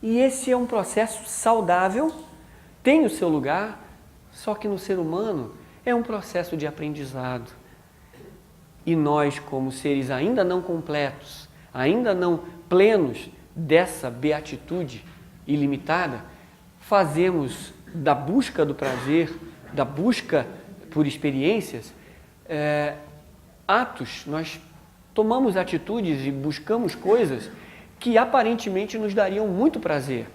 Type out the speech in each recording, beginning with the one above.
E esse é um processo saudável, tem o seu lugar, só que no ser humano é um processo de aprendizado. E nós, como seres ainda não completos, ainda não plenos dessa beatitude ilimitada, fazemos da busca do prazer, da busca por experiências, atos, nós tomamos atitudes e buscamos coisas que aparentemente nos dariam muito prazer,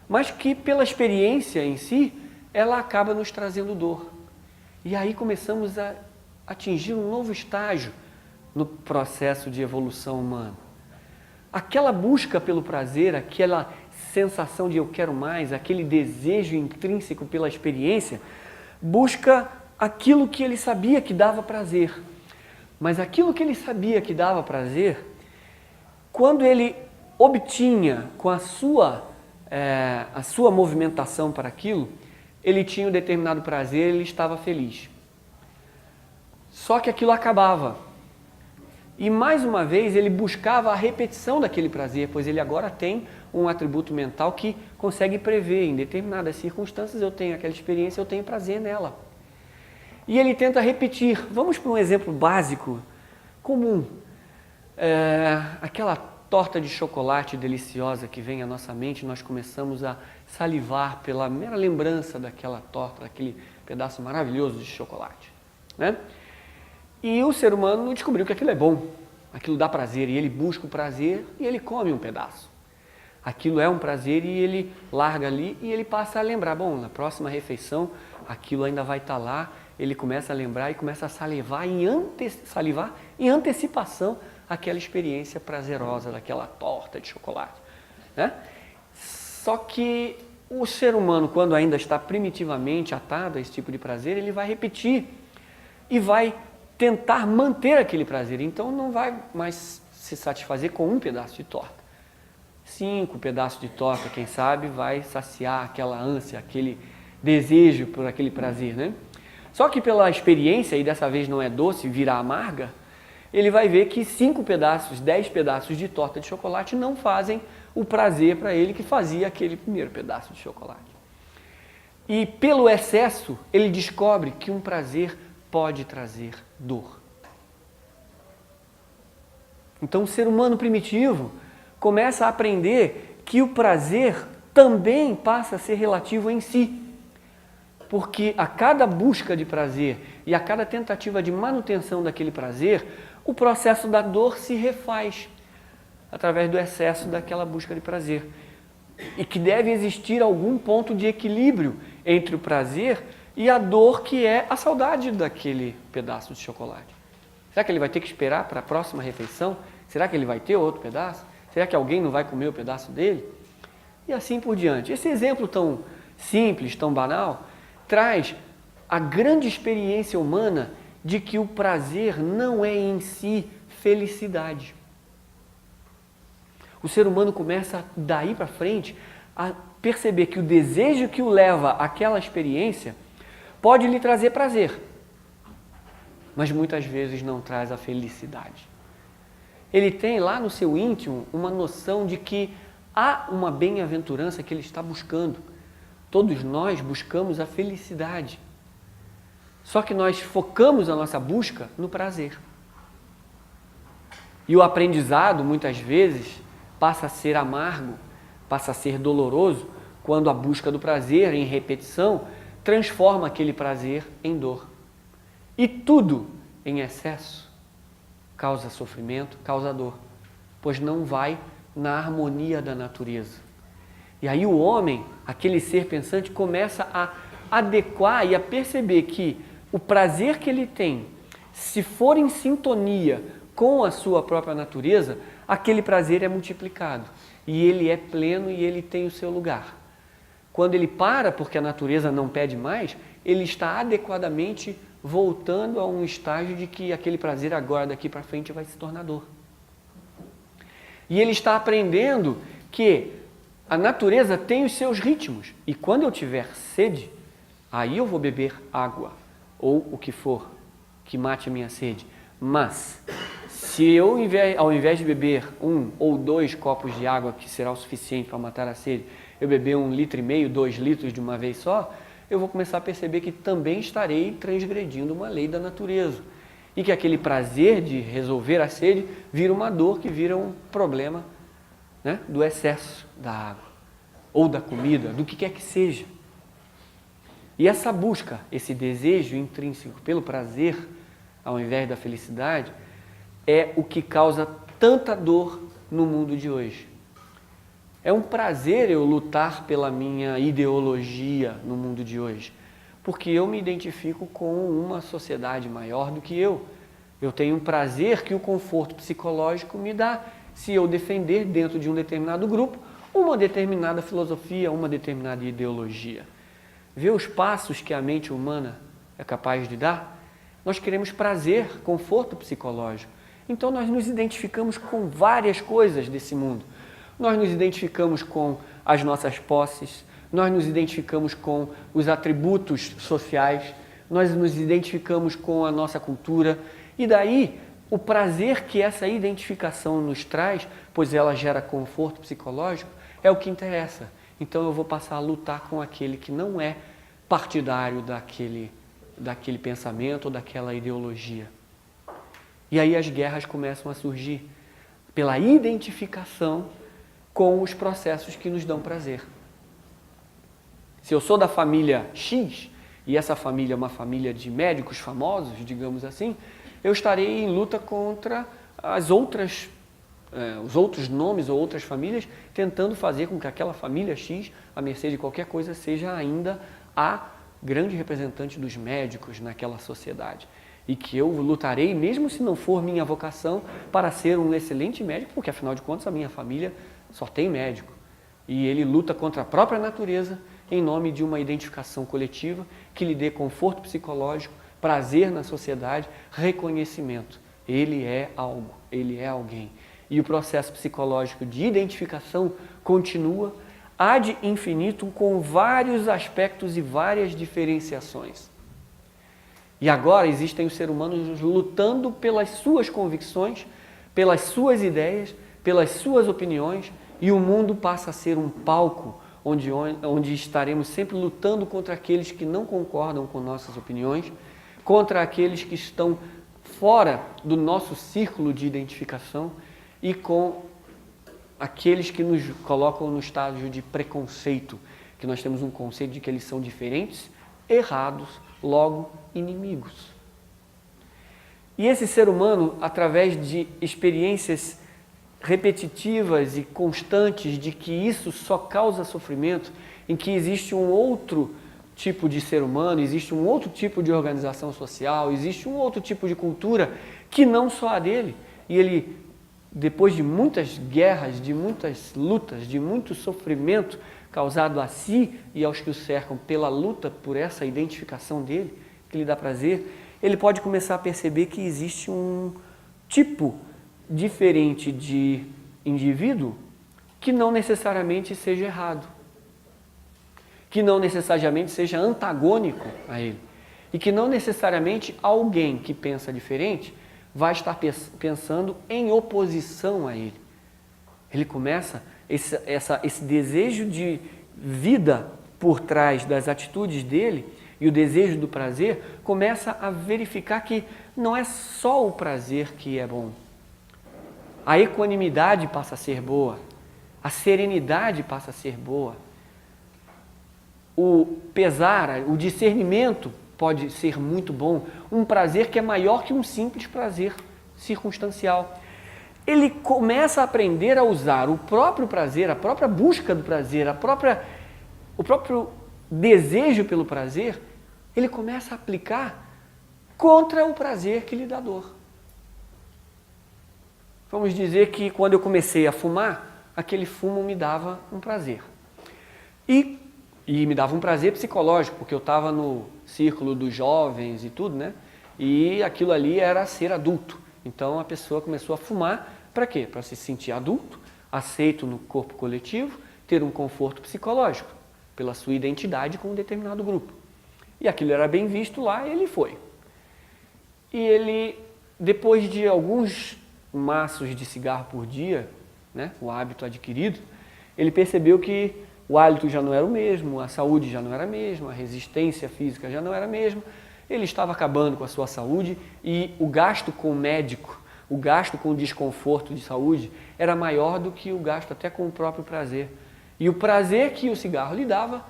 mas que pela experiência em si, ela acaba nos trazendo dor. E aí começamos a atingir um novo estágio no processo de evolução humana. Aquela busca pelo prazer, aquela sensação de eu quero mais, aquele desejo intrínseco pela experiência, busca aquilo que ele sabia que dava prazer. Mas aquilo que ele sabia que dava prazer, quando ele obtinha com a sua movimentação para aquilo, ele tinha um determinado prazer, ele estava feliz. Só que aquilo acabava. E mais uma vez ele buscava a repetição daquele prazer, pois ele agora tem um atributo mental que consegue prever, em determinadas circunstâncias eu tenho aquela experiência, eu tenho prazer nela. E ele tenta repetir. Vamos para um exemplo básico, comum. Aquela torta de chocolate deliciosa que vem à nossa mente, nós começamos a salivar pela mera lembrança daquela torta, daquele pedaço maravilhoso de chocolate, né? E o ser humano descobriu que aquilo é bom, aquilo dá prazer, e ele busca o prazer e ele come um pedaço. Aquilo é um prazer e ele larga ali e ele passa a lembrar, bom, na próxima refeição aquilo ainda vai estar lá, ele começa a lembrar e começa a salivar em antecipação aquela experiência prazerosa daquela torta de chocolate, né? Só que o ser humano, quando ainda está primitivamente atado a esse tipo de prazer, ele vai repetir e vai tentar manter aquele prazer. Então não vai mais se satisfazer com um pedaço de torta. 5 pedaços de torta, quem sabe, vai saciar aquela ânsia, aquele desejo por aquele prazer, né? Só que pela experiência, e dessa vez não é doce, vira amarga, ele vai ver que 5 pedaços, 10 pedaços de torta de chocolate não fazem o prazer para ele que fazia aquele primeiro pedaço de chocolate. E pelo excesso, ele descobre que um prazer pode trazer dor. Então o ser humano primitivo começa a aprender que o prazer também passa a ser relativo em si. Porque a cada busca de prazer e a cada tentativa de manutenção daquele prazer, o processo da dor se refaz através do excesso daquela busca de prazer. E que deve existir algum ponto de equilíbrio entre o prazer e a dor que é a saudade daquele pedaço de chocolate. Será que ele vai ter que esperar para a próxima refeição? Será que ele vai ter outro pedaço? Será que alguém não vai comer o pedaço dele? E assim por diante. Esse exemplo tão simples, tão banal, traz a grande experiência humana de que o prazer não é em si felicidade. O ser humano começa daí para frente a perceber que o desejo que o leva àquela experiência pode lhe trazer prazer, mas muitas vezes não traz a felicidade. Ele tem lá no seu íntimo uma noção de que há uma bem-aventurança que ele está buscando. Todos nós buscamos a felicidade. Só que nós focamos a nossa busca no prazer. E o aprendizado, muitas vezes, passa a ser amargo, passa a ser doloroso, quando a busca do prazer, em repetição, transforma aquele prazer em dor. E tudo em excesso causa sofrimento, causa dor, pois não vai na harmonia da natureza. E aí o homem, aquele ser pensante, começa a adequar e a perceber que o prazer que ele tem, se for em sintonia com a sua própria natureza, aquele prazer é multiplicado. E ele é pleno e ele tem o seu lugar. Quando ele para, porque a natureza não pede mais, ele está adequadamente voltando a um estágio de que aquele prazer agora, daqui para frente, vai se tornar dor. E ele está aprendendo que a natureza tem os seus ritmos. E quando eu tiver sede, aí eu vou beber água, ou o que for, que mate a minha sede. Mas, Se eu, ao invés de beber 1 ou 2 copos de água, que será o suficiente para matar a sede, eu beber 1,5 litro, 2 litros de uma vez só, eu vou começar a perceber que também estarei transgredindo uma lei da natureza. E que aquele prazer de resolver a sede vira uma dor, que vira um problema, né, do excesso da água, ou da comida, do que quer que seja. E essa busca, esse desejo intrínseco pelo prazer, ao invés da felicidade, é o que causa tanta dor no mundo de hoje. É um prazer eu lutar pela minha ideologia no mundo de hoje, porque eu me identifico com uma sociedade maior do que eu. Eu tenho um prazer que o conforto psicológico me dá, se eu defender dentro de um determinado grupo, uma determinada filosofia, uma determinada ideologia. Vê os passos que a mente humana é capaz de dar? Nós queremos prazer, conforto psicológico. Então nós nos identificamos com várias coisas desse mundo. Nós nos identificamos com as nossas posses, nós nos identificamos com os atributos sociais, nós nos identificamos com a nossa cultura, e daí o prazer que essa identificação nos traz, pois ela gera conforto psicológico, é o que interessa. Então eu vou passar a lutar com aquele que não é partidário daquele pensamento ou daquela ideologia. E aí as guerras começam a surgir pela identificação com os processos que nos dão prazer. Se eu sou da família X, e essa família é uma família de médicos famosos, digamos assim, eu estarei em luta contra os outros nomes ou outras famílias, tentando fazer com que aquela família X, à mercê de qualquer coisa, seja ainda a grande representante dos médicos naquela sociedade. E que eu lutarei, mesmo se não for minha vocação, para ser um excelente médico, porque afinal de contas a minha família só tem médico. E ele luta contra a própria natureza em nome de uma identificação coletiva que lhe dê conforto psicológico, prazer na sociedade, reconhecimento. Ele é algo, ele é alguém. E o processo psicológico de identificação continua ad infinitum com vários aspectos e várias diferenciações. E agora existem os seres humanos lutando pelas suas convicções, pelas suas ideias, pelas suas opiniões, e o mundo passa a ser um palco onde estaremos sempre lutando contra aqueles que não concordam com nossas opiniões, contra aqueles que estão fora do nosso círculo de identificação e com aqueles que nos colocam no estágio de preconceito, que nós temos um conceito de que eles são diferentes, errados, logo inimigos. E esse ser humano, através de experiências repetitivas e constantes de que isso só causa sofrimento, em que existe um outro tipo de ser humano, existe um outro tipo de organização social, existe um outro tipo de cultura que não só a dele. E ele, depois de muitas guerras, de muitas lutas, de muito sofrimento causado a si e aos que o cercam pela luta por essa identificação dele, que lhe dá prazer, ele pode começar a perceber que existe um tipo diferente de indivíduo que não necessariamente seja errado, que não necessariamente seja antagônico a ele, e que não necessariamente alguém que pensa diferente vai estar pensando em oposição a ele. Ele começa, esse desejo de vida por trás das atitudes dele e o desejo do prazer começa a verificar que não é só o prazer que é bom. A equanimidade passa a ser boa, a serenidade passa a ser boa, o pesar, o discernimento pode ser muito bom, um prazer que é maior que um simples prazer circunstancial. Ele começa a aprender a usar o próprio prazer, a própria busca do prazer, o próprio desejo pelo prazer, ele começa a aplicar contra o prazer que lhe dá dor. Vamos dizer que quando eu comecei a fumar, aquele fumo me dava um prazer. E me dava um prazer psicológico, porque eu estava no círculo dos jovens e tudo, né? E aquilo ali era ser adulto. Então a pessoa começou a fumar para quê? Para se sentir adulto, aceito no corpo coletivo, ter um conforto psicológico, pela sua identidade com um determinado grupo. E aquilo era bem visto lá e ele foi. E ele, depois de alguns maços de cigarro por dia, né, o hábito adquirido, ele percebeu que o hálito já não era o mesmo, a saúde já não era a mesma, a resistência física já não era a mesma, ele estava acabando com a sua saúde e o gasto com o médico, o gasto com o desconforto de saúde era maior do que o gasto até com o próprio prazer. E o prazer que o cigarro lhe dava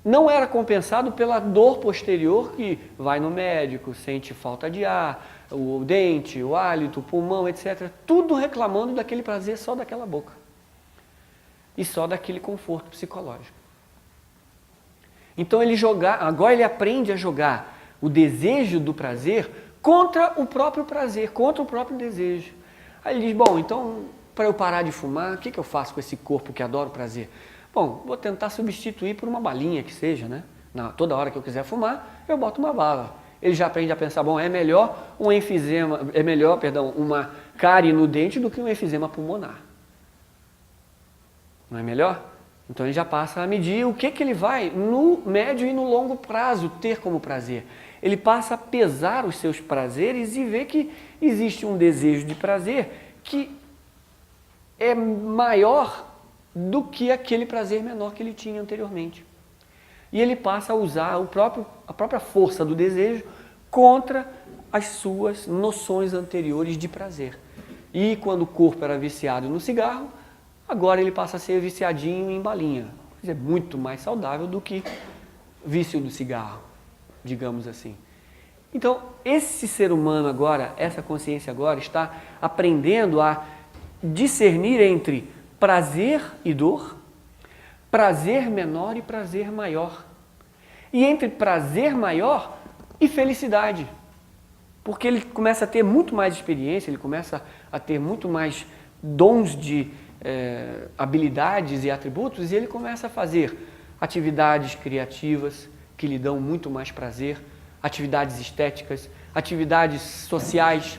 não era compensado pela dor posterior que vai no médico, sente falta de ar, o dente, o hálito, o pulmão, etc. Tudo reclamando daquele prazer só daquela boca. E só daquele conforto psicológico. Então agora ele aprende a jogar o desejo do prazer contra o próprio prazer, contra o próprio desejo. Aí ele diz, bom, então para eu parar de fumar, o que eu faço com esse corpo que adora o prazer? Bom, vou tentar substituir por uma balinha que seja, né? Toda hora que eu quiser fumar, eu boto uma bala. Ele já aprende a pensar, bom, é melhor uma cárie no dente do que um enfisema pulmonar. Não é melhor? Então ele já passa a medir o que ele vai, no médio e no longo prazo, ter como prazer. Ele passa a pesar os seus prazeres e ver que existe um desejo de prazer que é maior do que aquele prazer menor que ele tinha anteriormente. E ele passa a usar a própria força do desejo contra as suas noções anteriores de prazer. E quando o corpo era viciado no cigarro, agora ele passa a ser viciadinho em balinha. É muito mais saudável do que vício do cigarro, digamos assim. Então, esse ser humano agora, essa consciência agora, está aprendendo a discernir entre prazer e dor, prazer menor e prazer maior. E entre prazer maior e felicidade. Porque ele começa a ter muito mais experiência, ele começa a ter muito mais dons de habilidades e atributos, e ele começa a fazer atividades criativas que lhe dão muito mais prazer, atividades estéticas, atividades sociais,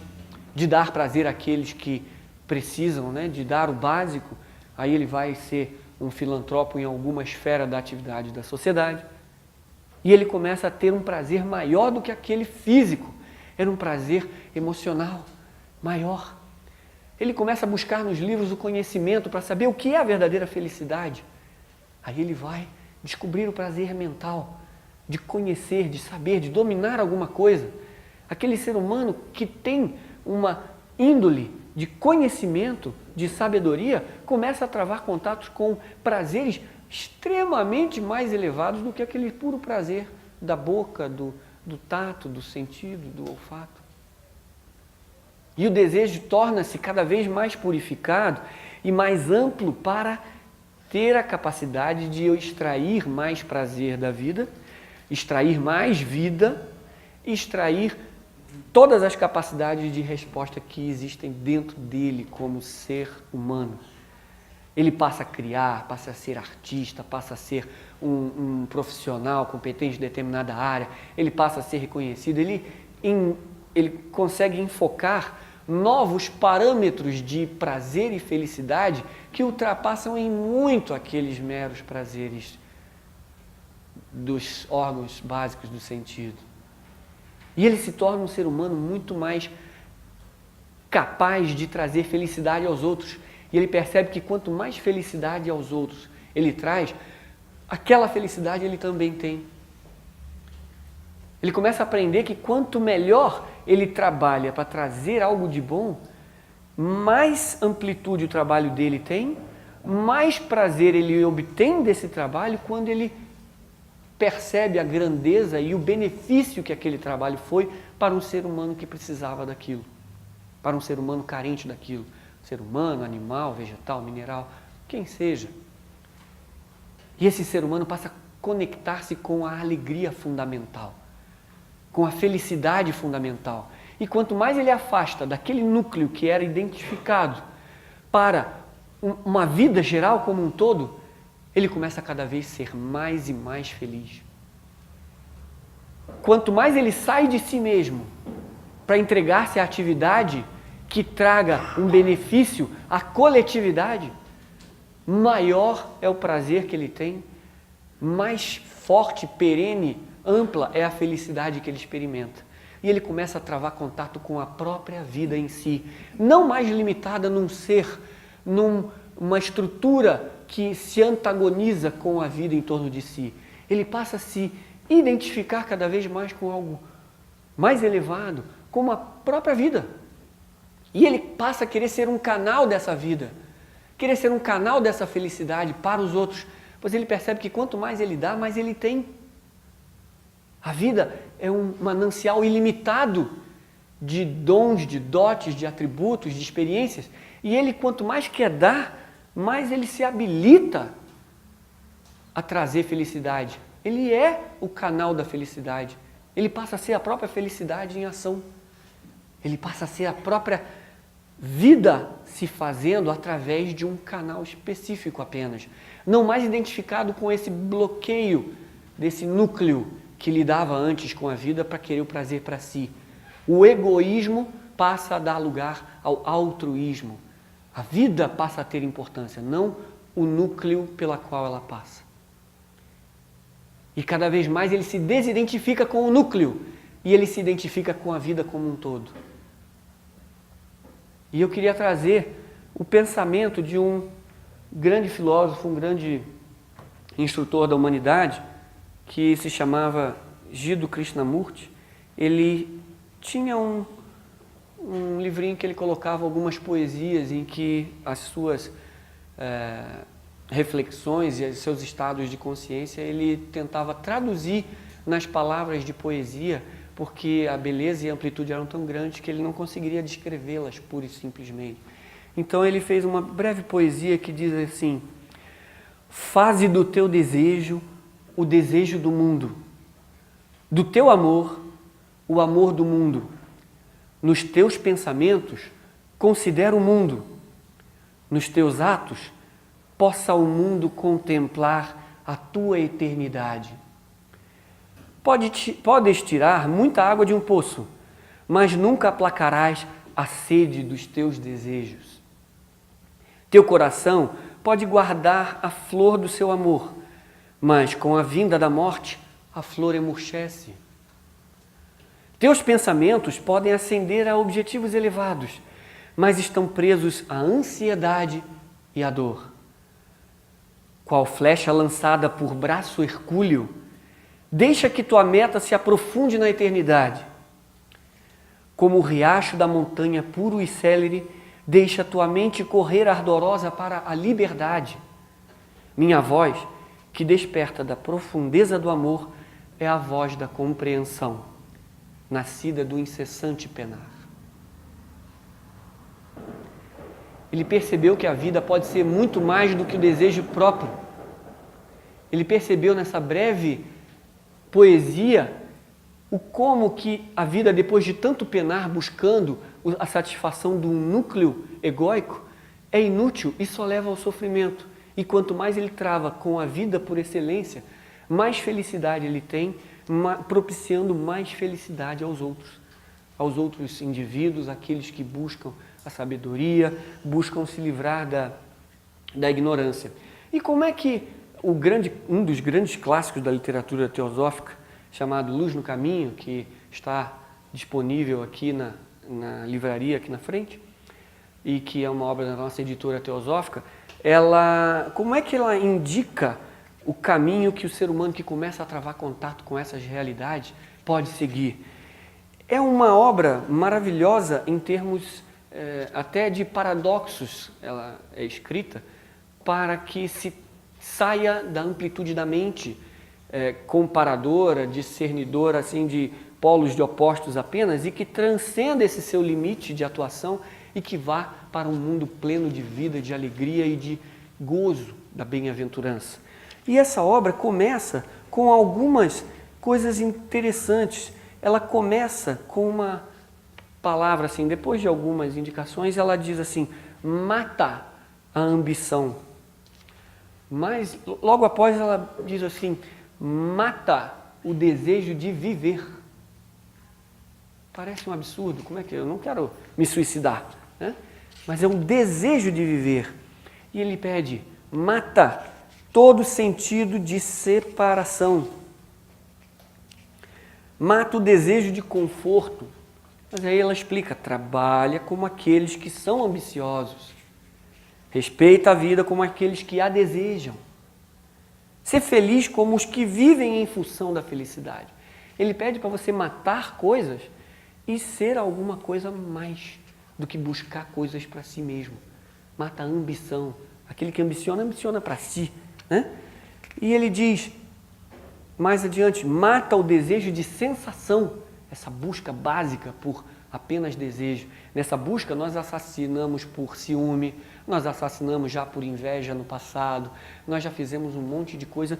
de dar prazer àqueles que precisam, né, de dar o básico. Aí ele vai ser um filantropo em alguma esfera da atividade da sociedade. E ele começa a ter um prazer maior do que aquele físico. Era um prazer emocional maior. Ele começa a buscar nos livros o conhecimento para saber o que é a verdadeira felicidade. Aí ele vai descobrir o prazer mental, de conhecer, de saber, de dominar alguma coisa. Aquele ser humano que tem uma índole de conhecimento, de sabedoria, começa a travar contatos com prazeres extremamente mais elevados do que aquele puro prazer da boca, do tato, do sentido, do olfato. E o desejo torna-se cada vez mais purificado e mais amplo para ter a capacidade de eu extrair mais prazer da vida, extrair mais vida, extrair todas as capacidades de resposta que existem dentro dele como ser humano. Ele passa a criar, passa a ser artista, passa a ser um profissional competente em determinada área, ele passa a ser reconhecido, ele consegue enfocar novos parâmetros de prazer e felicidade que ultrapassam em muito aqueles meros prazeres dos órgãos básicos do sentido. E ele se torna um ser humano muito mais capaz de trazer felicidade aos outros. E ele percebe que quanto mais felicidade aos outros ele traz, aquela felicidade ele também tem. Ele começa a aprender que quanto melhor ele trabalha para trazer algo de bom, mais amplitude o trabalho dele tem, mais prazer ele obtém desse trabalho quando ele percebe a grandeza e o benefício que aquele trabalho foi para um ser humano que precisava daquilo, para um ser humano carente daquilo, ser humano, animal, vegetal, mineral, quem seja. E esse ser humano passa a conectar-se com a alegria fundamental, com a felicidade fundamental. E quanto mais ele afasta daquele núcleo que era identificado para uma vida geral como um todo, ele começa a cada vez ser mais e mais feliz. Quanto mais ele sai de si mesmo para entregar-se à atividade que traga um benefício à coletividade, maior é o prazer que ele tem, mais forte, perene, ampla é a felicidade que ele experimenta. e ele começa a travar contato com a própria vida em si, não mais limitada num ser, numa estrutura que se antagoniza com a vida em torno de si. Ele passa a se identificar cada vez mais com algo mais elevado, como a própria vida. E ele passa a querer ser um canal dessa vida, querer ser um canal dessa felicidade para os outros, pois ele percebe que quanto mais ele dá, mais ele tem. A vida é um manancial ilimitado de dons, de dotes, de atributos, de experiências, e ele, quanto mais quer dar, mais ele se habilita a trazer felicidade. Ele é o canal da felicidade. Ele passa a ser a própria felicidade em ação. Ele passa a ser a própria vida se fazendo através de um canal específico apenas. Não mais identificado com esse bloqueio desse núcleo que lidava antes com a vida para querer o prazer para si. O egoísmo passa a dar lugar ao altruísmo. A vida passa a ter importância, não o núcleo pela qual ela passa. E cada vez mais ele se desidentifica com o núcleo e ele se identifica com a vida como um todo. E eu queria trazer o pensamento de um grande filósofo, um grande instrutor da humanidade, que se chamava Jiddu Krishnamurti. Ele tinha um livrinho que ele colocava algumas poesias em que as suas reflexões e os seus estados de consciência ele tentava traduzir nas palavras de poesia, porque a beleza e a amplitude eram tão grandes que ele não conseguiria descrevê-las pura e simplesmente. Então ele fez uma breve poesia que diz assim: faze do teu desejo o desejo do mundo, do teu amor o amor do mundo. Nos teus pensamentos considera o mundo, nos teus atos possa o mundo contemplar a tua eternidade. Podes tirar muita água de um poço, mas nunca aplacarás a sede dos teus desejos. Teu coração pode guardar a flor do seu amor, mas com a vinda da morte, a flor emurchece. Teus pensamentos podem ascender a objetivos elevados, mas estão presos à ansiedade e à dor. Qual flecha lançada por braço hercúleo, deixa que tua meta se aprofunde na eternidade. Como o riacho da montanha puro e célere, deixa tua mente correr ardorosa para a liberdade. Minha voz, que desperta da profundeza do amor, é a voz da compreensão, nascida do incessante penar. Ele percebeu que a vida pode ser muito mais do que o desejo próprio. Ele percebeu nessa breve poesia o como que a vida, depois de tanto penar buscando a satisfação do núcleo egóico, é inútil e só leva ao sofrimento. E quanto mais ele trava com a vida por excelência, mais felicidade ele tem, propiciando mais felicidade aos outros indivíduos, aqueles que buscam a sabedoria, buscam se livrar da ignorância. E como é que um dos grandes clássicos da literatura teosófica, chamado Luz no Caminho, que está disponível aqui na livraria aqui na frente, e que é uma obra da nossa editora teosófica, como é que ela indica o caminho que o ser humano que começa a travar contato com essas realidades pode seguir? É uma obra maravilhosa em termos até de paradoxos. Ela é escrita para que se saia da amplitude da mente comparadora, discernidora, assim, de polos de opostos apenas, e que transcenda esse seu limite de atuação e que vá para um mundo pleno de vida, de alegria e de gozo da bem-aventurança. E essa obra começa com algumas coisas interessantes. Ela começa com uma palavra assim, depois de algumas indicações, ela diz assim: mata a ambição. Mas logo após ela diz assim: mata o desejo de viver. Parece um absurdo, como é que eu não quero me suicidar, né? Mas é um desejo de viver. E ele pede: mata todo sentido de separação. mata o desejo de conforto. Mas aí ela explica, trabalha como aqueles que são ambiciosos. Respeita a vida como aqueles que a desejam. Ser feliz como os que vivem em função da felicidade. Ele pede para você matar coisas e ser alguma coisa mais do que buscar coisas para si mesmo. Mata a ambição. Aquele que ambiciona para si, né? E ele diz, mais adiante, mata o desejo de sensação, essa busca básica por apenas desejo. Nessa busca nós assassinamos por ciúme, nós assassinamos já por inveja no passado, nós já fizemos um monte de coisa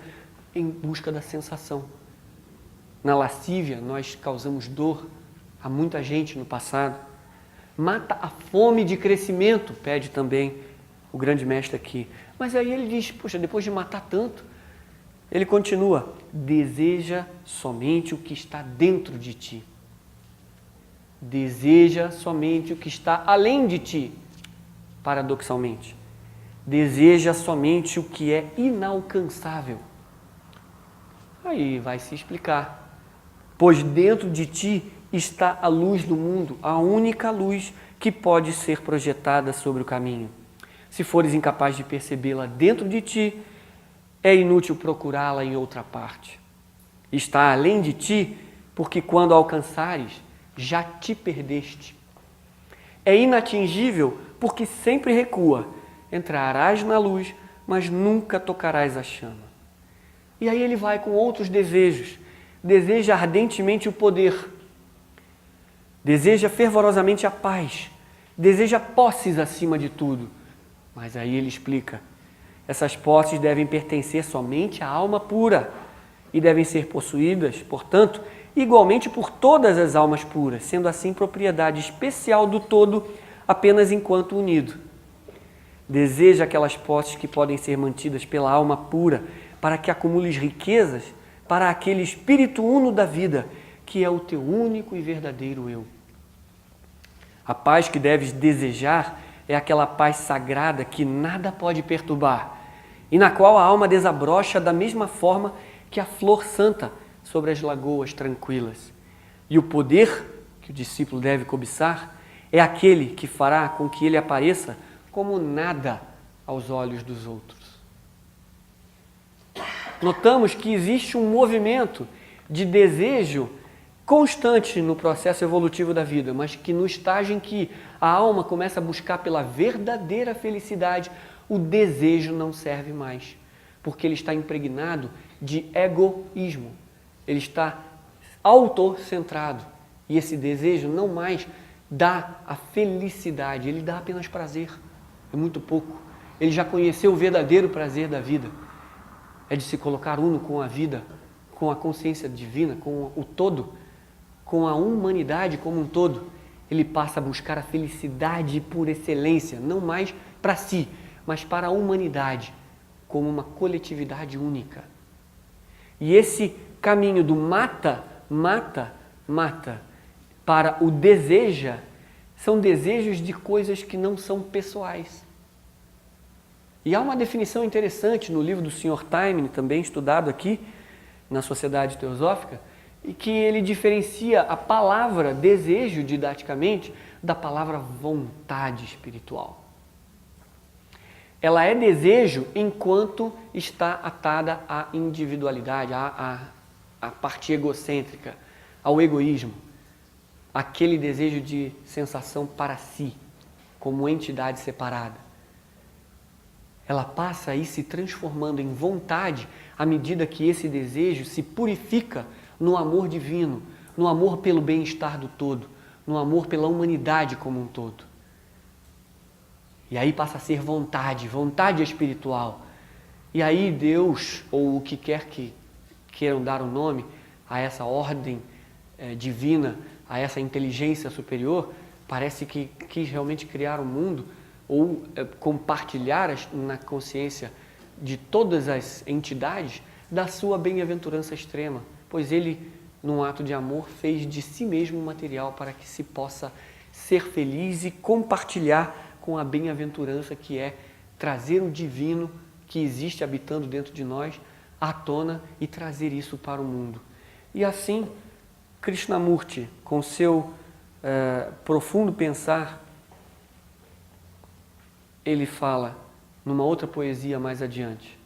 em busca da sensação. Na lascívia nós causamos dor a muita gente no passado. Mata a fome de crescimento, pede também o grande mestre aqui. Mas aí ele diz, poxa, depois de matar tanto, ele continua, deseja somente o que está dentro de ti. Deseja somente o que está além de ti, paradoxalmente. Deseja somente o que é inalcançável. Aí vai se explicar. Pois dentro de ti está a luz do mundo, a única luz que pode ser projetada sobre o caminho. Se fores incapaz de percebê-la dentro de ti, é inútil procurá-la em outra parte. Está além de ti, porque quando a alcançares, já te perdeste. É inatingível, porque sempre recua. Entrarás na luz, mas nunca tocarás a chama. E aí ele vai com outros desejos. Deseja ardentemente o poder. Deseja fervorosamente a paz. Deseja posses acima de tudo. Mas aí ele explica, essas posses devem pertencer somente à alma pura e devem ser possuídas, portanto, igualmente por todas as almas puras, sendo assim propriedade especial do todo apenas enquanto unido. Deseja aquelas posses que podem ser mantidas pela alma pura para que acumules riquezas para aquele espírito uno da vida, que é o teu único e verdadeiro eu. A paz que deves desejar é aquela paz sagrada que nada pode perturbar e na qual a alma desabrocha da mesma forma que a flor santa sobre as lagoas tranquilas. E o poder que o discípulo deve cobiçar é aquele que fará com que ele apareça como nada aos olhos dos outros. Notamos que existe um movimento de desejo constante no processo evolutivo da vida, mas que no estágio em que a alma começa a buscar pela verdadeira felicidade, o desejo não serve mais, porque ele está impregnado de egoísmo, ele está autocentrado e esse desejo não mais dá a felicidade, ele dá apenas prazer, é muito pouco. Ele já conheceu o verdadeiro prazer da vida, é de se colocar uno com a vida, com a consciência divina, com o todo, com a humanidade como um todo. Ele passa a buscar a felicidade por excelência, não mais para si, mas para a humanidade, como uma coletividade única. E esse caminho do mata, mata, mata, para o deseja, são desejos de coisas que não são pessoais. E há uma definição interessante no livro do Sr. Taimni, também estudado aqui na Sociedade Teosófica, e que ele diferencia a palavra desejo, didaticamente, da palavra vontade espiritual. Ela é desejo enquanto está atada à individualidade, à parte egocêntrica, ao egoísmo. Aquele desejo de sensação para si, como entidade separada. Ela passa a ir se transformando em vontade à medida que esse desejo se purifica no amor divino, no amor pelo bem-estar do todo, no amor pela humanidade como um todo. E aí passa a ser vontade, vontade espiritual. E aí Deus, ou o que quer que queiram dar o nome a essa ordem divina, a essa inteligência superior, parece que quis realmente criar o mundo ou compartilhar na consciência de todas as entidades da sua bem-aventurança extrema, pois ele, num ato de amor, fez de si mesmo um material para que se possa ser feliz e compartilhar com a bem-aventurança que é trazer o divino que existe habitando dentro de nós à tona e trazer isso para o mundo. E assim, Krishnamurti, com seu profundo pensar, ele fala, numa outra poesia mais adiante,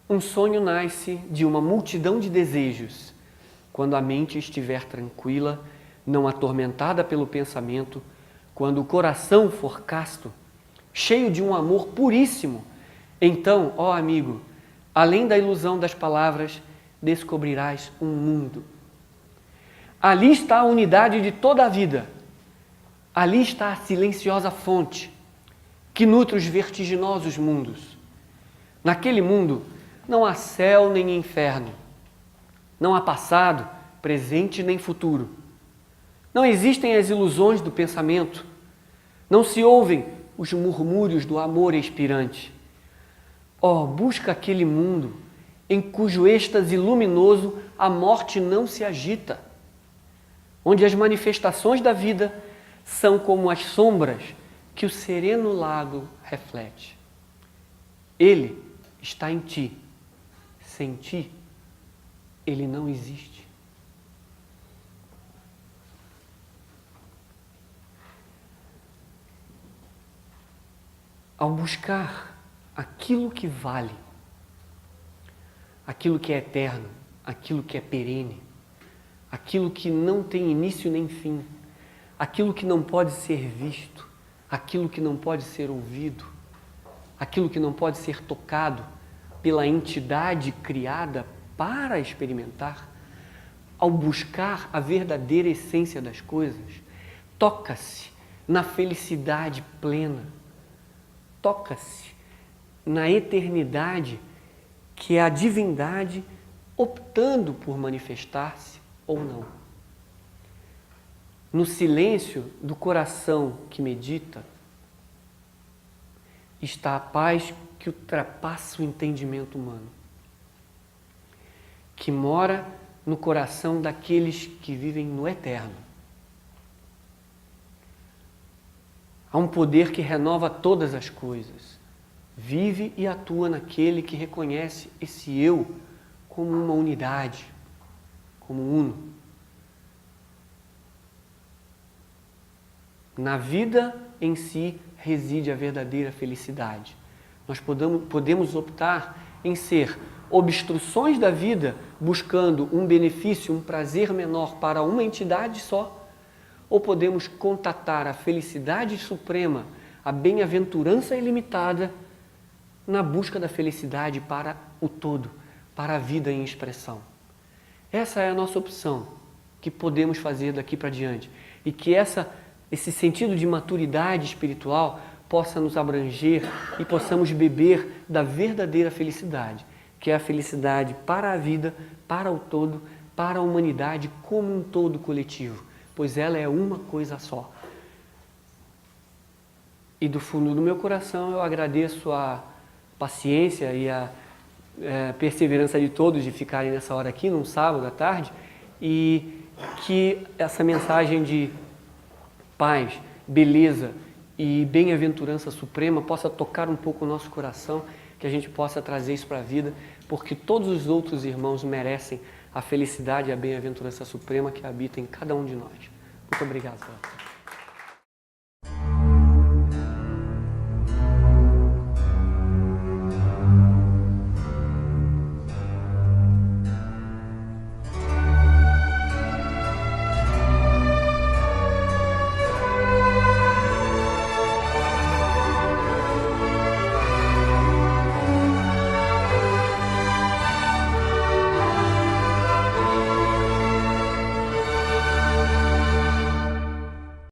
um sonho nasce de uma multidão de desejos, quando a mente estiver tranquila, não atormentada pelo pensamento, quando o coração for casto, cheio de um amor puríssimo, então, ó amigo, além da ilusão das palavras, descobrirás um mundo. Ali está a unidade de toda a vida. Ali está a silenciosa fonte que nutre os vertiginosos mundos. Naquele mundo não há céu nem inferno. Não há passado, presente nem futuro. Não existem as ilusões do pensamento. Não se ouvem os murmúrios do amor expirante. Oh, busca aquele mundo em cujo êxtase luminoso a morte não se agita, onde as manifestações da vida são como as sombras que o sereno lago reflete. Ele está em ti. Sem ti, ele não existe. Ao buscar aquilo que vale, aquilo que é eterno, aquilo que é perene, aquilo que não tem início nem fim, aquilo que não pode ser visto, aquilo que não pode ser ouvido, aquilo que não pode ser tocado pela entidade criada para experimentar, ao buscar a verdadeira essência das coisas, toca-se na felicidade plena, toca-se na eternidade que é a divindade optando por manifestar-se ou não. No silêncio do coração que medita está a paz que ultrapassa o entendimento humano, que mora no coração daqueles que vivem no eterno. Há um poder que renova todas as coisas, vive e atua naquele que reconhece esse eu como uma unidade, como uno. Na vida em si reside a verdadeira felicidade. Nós podemos optar em ser obstruções da vida, buscando um benefício, um prazer menor para uma entidade só, ou podemos contatar a felicidade suprema, a bem-aventurança ilimitada, na busca da felicidade para o todo, para a vida em expressão. Essa é a nossa opção que podemos fazer daqui para diante e que esse sentido de maturidade espiritual possa nos abranger e possamos beber da verdadeira felicidade, que é a felicidade para a vida, para o todo, para a humanidade como um todo coletivo, pois ela é uma coisa só. E do fundo do meu coração eu agradeço a paciência e a perseverança de todos de ficarem nessa hora aqui, num sábado à tarde, e que essa mensagem de paz, beleza e bem-aventurança suprema possa tocar um pouco o nosso coração, que a gente possa trazer isso para a vida, porque todos os outros irmãos merecem a felicidade e a bem-aventurança suprema que habita em cada um de nós. Muito obrigado, Senhor.